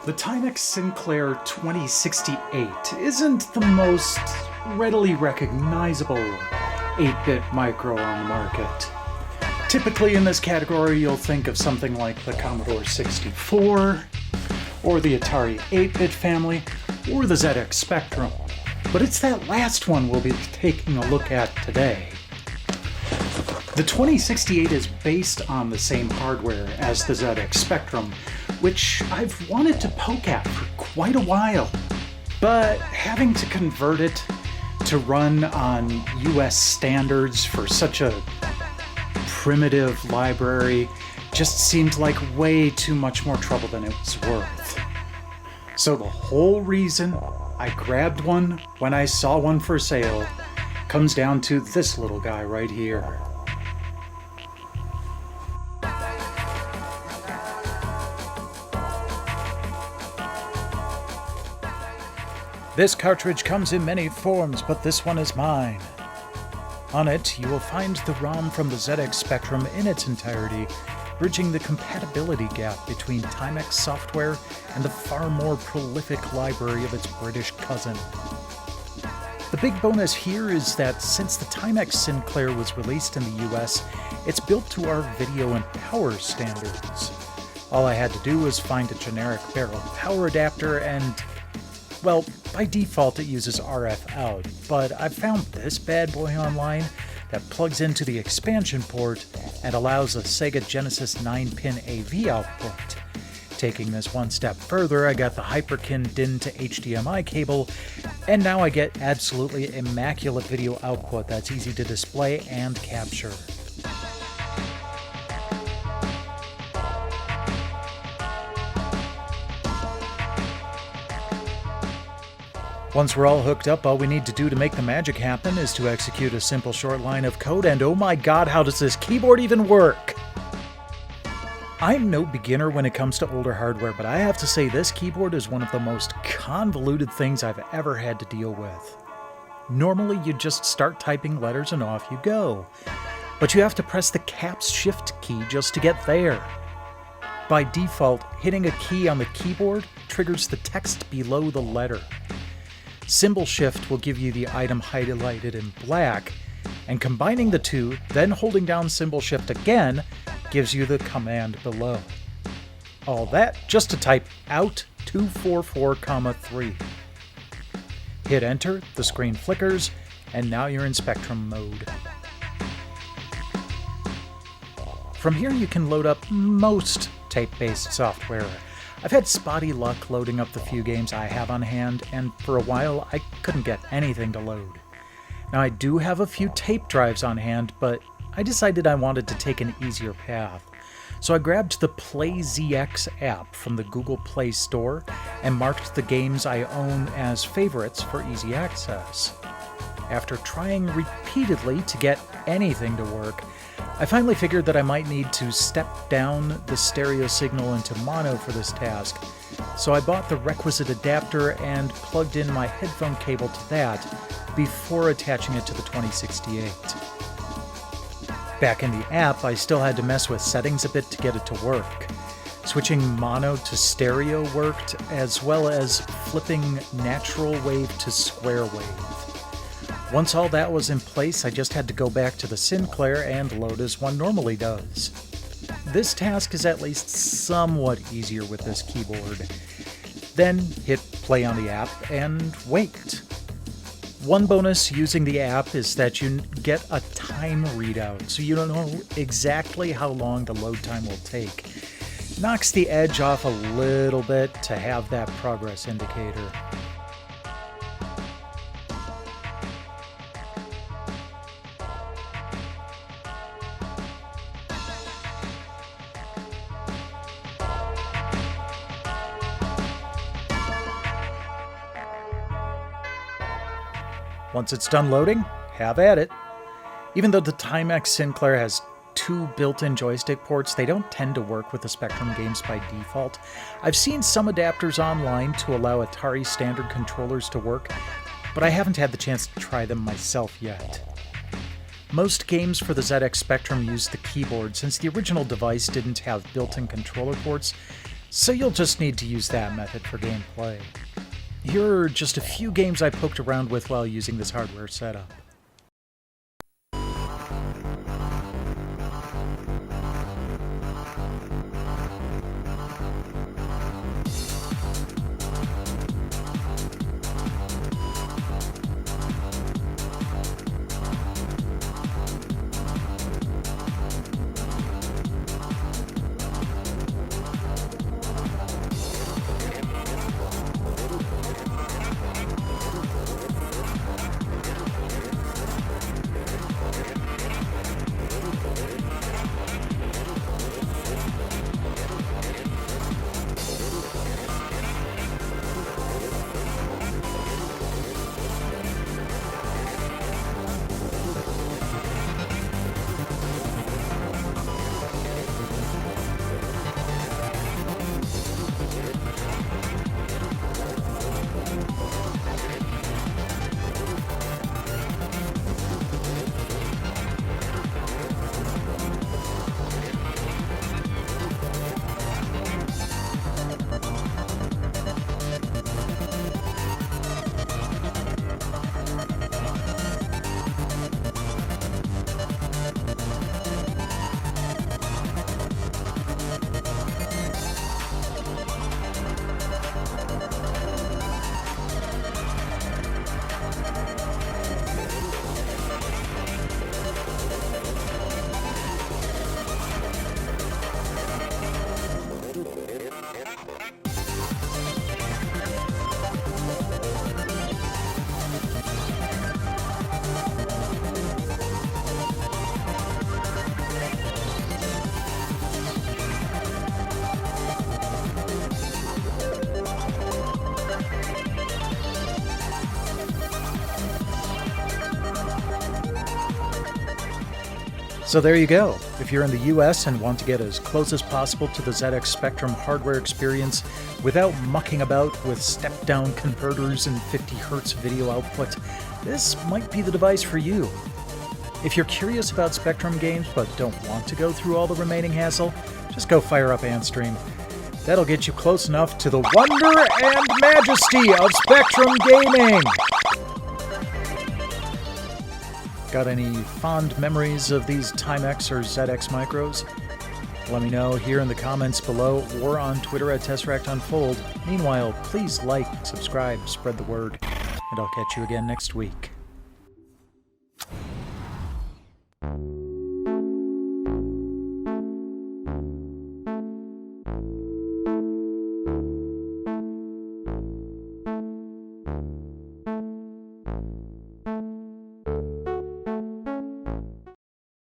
The Timex Sinclair 2068 isn't the most readily recognizable 8-bit micro on the market. Typically in this category you'll think of something like the Commodore 64, or the Atari 8-bit family, or the ZX Spectrum. But it's that last one we'll be taking a look at today. The 2068 is based on the same hardware as the ZX Spectrum, which I've wanted to poke at for quite a while. But having to convert it to run on US standards for such a primitive library just seemed like way too much more trouble than it was worth. So the whole reason I grabbed one when I saw one for sale comes down to this little guy right here. This cartridge comes in many forms, but this one is mine. On it, you will find the ROM from the ZX Spectrum in its entirety, bridging the compatibility gap between Timex software and the far more prolific library of its British cousin. The big bonus here is that since the Timex Sinclair was released in the US, it's built to our video and power standards. All I had to do was find a generic barrel power adapter and, well, by default it uses RF out, but I found this bad boy online that plugs into the expansion port and allows a Sega Genesis 9-pin AV output. Taking this one step further, I got the Hyperkin DIN to HDMI cable, and now I get absolutely immaculate video output that's easy to display and capture. Once we're all hooked up, all we need to do to make the magic happen is to execute a simple short line of code, and oh my god, how does this keyboard even work? I'm no beginner when it comes to older hardware, but I have to say this keyboard is one of the most convoluted things I've ever had to deal with. Normally you just start typing letters and off you go, but you have to press the caps shift key just to get there. By default, hitting a key on the keyboard triggers the text below the letter. Symbol shift will give you the item highlighted in black, and combining the two, then holding down symbol shift again, gives you the command below. All that just to type out 244,3. Hit enter, the screen flickers, and now you're in Spectrum mode. From here you can load up most tape-based software. I've had spotty luck loading up the few games I have on hand, and for a while I couldn't get anything to load. Now I do have a few tape drives on hand, but I decided I wanted to take an easier path. So I grabbed the PlayZX app from the Google Play Store and marked the games I own as favorites for easy access. After trying repeatedly to get anything to work, I finally figured that I might need to step down the stereo signal into mono for this task, so I bought the requisite adapter and plugged in my headphone cable to that before attaching it to the 2068. Back in the app, I still had to mess with settings a bit to get it to work. Switching mono to stereo worked, as well as flipping natural wave to square wave. Once all that was in place, I just had to go back to the Sinclair and load as one normally does. This task is at least somewhat easier with this keyboard. Then hit play on the app and wait. One bonus using the app is that you get a time readout, so you don't know exactly how long the load time will take. Knocks the edge off a little bit to have that progress indicator. Once it's done loading, have at it. Even though the Timex Sinclair has 2 built-in joystick ports, they don't tend to work with the Spectrum games by default. I've seen some adapters online to allow Atari standard controllers to work, but I haven't had the chance to try them myself yet. Most games for the ZX Spectrum use the keyboard since the original device didn't have built-in controller ports, so you'll just need to use that method for gameplay. Here are just a few games I poked around with while using this hardware setup. So there you go. If you're in the US and want to get as close as possible to the ZX Spectrum hardware experience without mucking about with step-down converters and 50 Hz video output, this might be the device for you. If you're curious about Spectrum games but don't want to go through all the remaining hassle, just go fire up Antstream. That'll get you close enough to the wonder and majesty of Spectrum gaming! Got any fond memories of these Timex or ZX micros? Let me know here in the comments below or on Twitter at TesseractUnfold. Meanwhile, please like, subscribe, spread the word, and I'll catch you again next week.